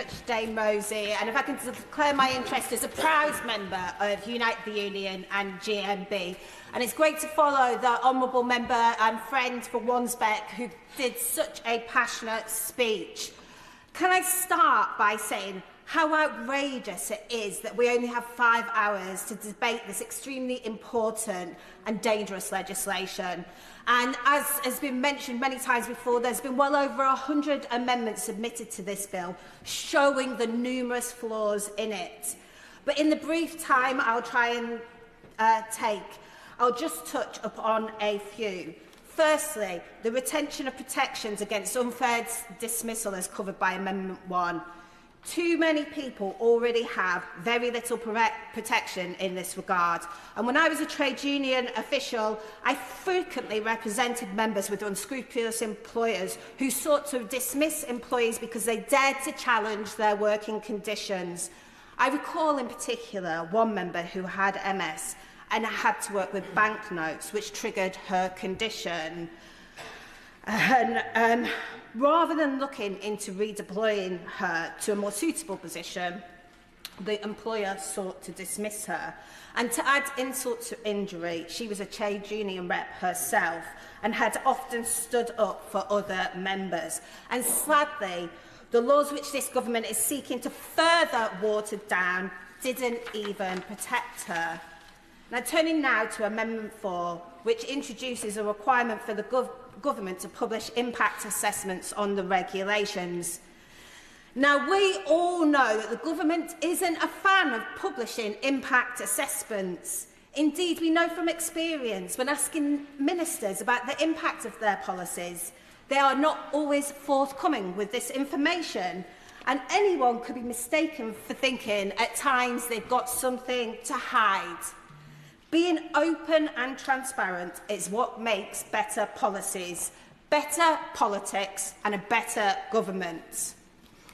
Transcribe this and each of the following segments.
much, Dame Rosie. And if I can declare my interest as a proud member of Unite the Union and GMB. And it's great to follow the honourable member and friend for Wansbeck, who did such a passionate speech. Can I start by saying how outrageous it is that we only have 5 hours to debate this extremely important and dangerous legislation. And as has been mentioned many times before, there's been well over 100 amendments submitted to this bill, showing the numerous flaws in it. But in the brief time I'll try and I'll just touch upon a few. Firstly, the retention of protections against unfair dismissal as covered by Amendment 1. Too many people already have very little protection in this regard. And when I was a trade union official, I frequently represented members with unscrupulous employers who sought to dismiss employees because they dared to challenge their working conditions. I recall in particular one member who had MS and had to work with banknotes, which triggered her condition. And rather than looking into redeploying her to a more suitable position, the employer sought to dismiss her. And to add insult to injury, she was a trade union rep herself and had often stood up for other members. And sadly, the laws which this government is seeking to further water down didn't even protect her. Now, turning now to Amendment 4, which introduces a requirement for the government to publish impact assessments on the regulations. Now, we all know that the government isn't a fan of publishing impact assessments. Indeed, we know from experience when asking ministers about the impact of their policies, they are not always forthcoming with this information. And anyone could be mistaken for thinking at times they've got something to hide. Being open and transparent is what makes better policies, better politics and a better government.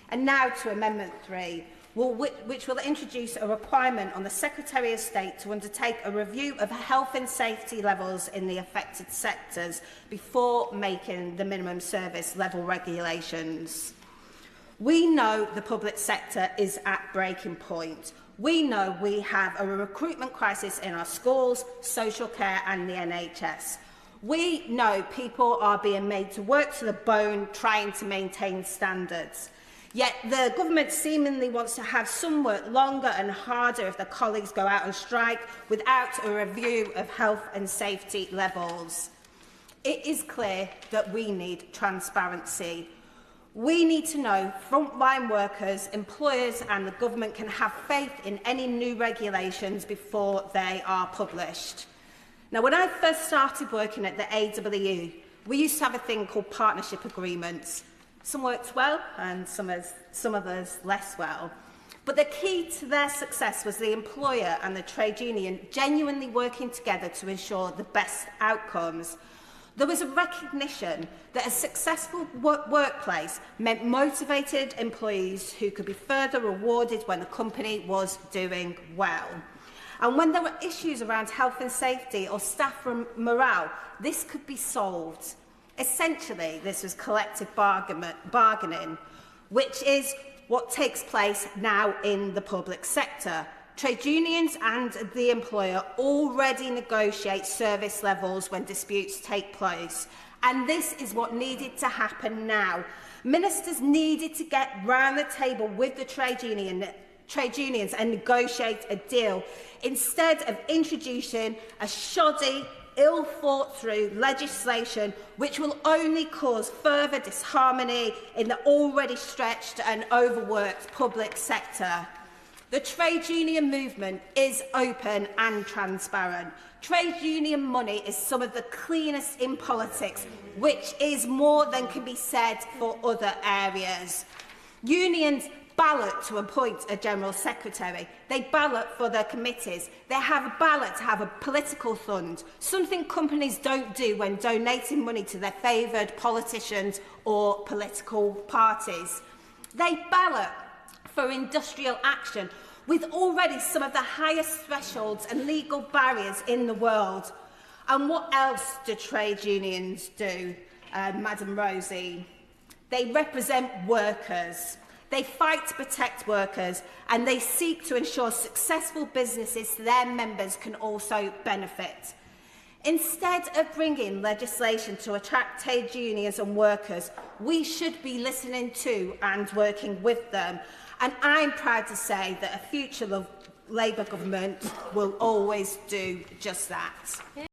And now to Amendment 3, which will introduce a requirement on the Secretary of State to undertake a review of health and safety levels in the affected sectors before making the minimum service level regulations. We know the public sector is at breaking point. We know we have a recruitment crisis in our schools, social care and the NHS. We know people are being made to work to the bone trying to maintain standards. Yet the government seemingly wants to have some work longer and harder if their colleagues go out on strike without a review of health and safety levels. It is clear that we need transparency. We need to know frontline workers, employers and the government can have faith in any new regulations before they are published. Now, when I first started working at the AWU, we used to have a thing called partnership agreements. Some worked well and some others less well. But the key to their success was the employer and the trade union genuinely working together to ensure the best outcomes. There was a recognition that a successful workplace meant motivated employees who could be further rewarded when the company was doing well. And when there were issues around health and safety or staff morale, this could be solved. Essentially, this was collective bargaining, which is what takes place now in the public sector. Trade unions and the employer already negotiate service levels when disputes take place. And this is what needed to happen now. Ministers needed to get round the table with the trade unions and negotiate a deal, instead of introducing a shoddy, ill-thought-through legislation which will only cause further disharmony in the already stretched and overworked public sector. The trade union movement is open and transparent. Trade union money is some of the cleanest in politics, which is more than can be said for other areas. Unions ballot to appoint a General Secretary. They ballot for their committees. They have a ballot to have a political fund, something companies don't do when donating money to their favoured politicians or political parties. They ballot for industrial action with already some of the highest thresholds and legal barriers in the world. And what else do trade unions do, Madam Rosie? They represent workers. They fight to protect workers, and they seek to ensure successful businesses to their members can also benefit. Instead of bringing legislation to attract trade unions and workers, we should be listening to and working with them. And I'm proud to say that a future Labour government will always do just that.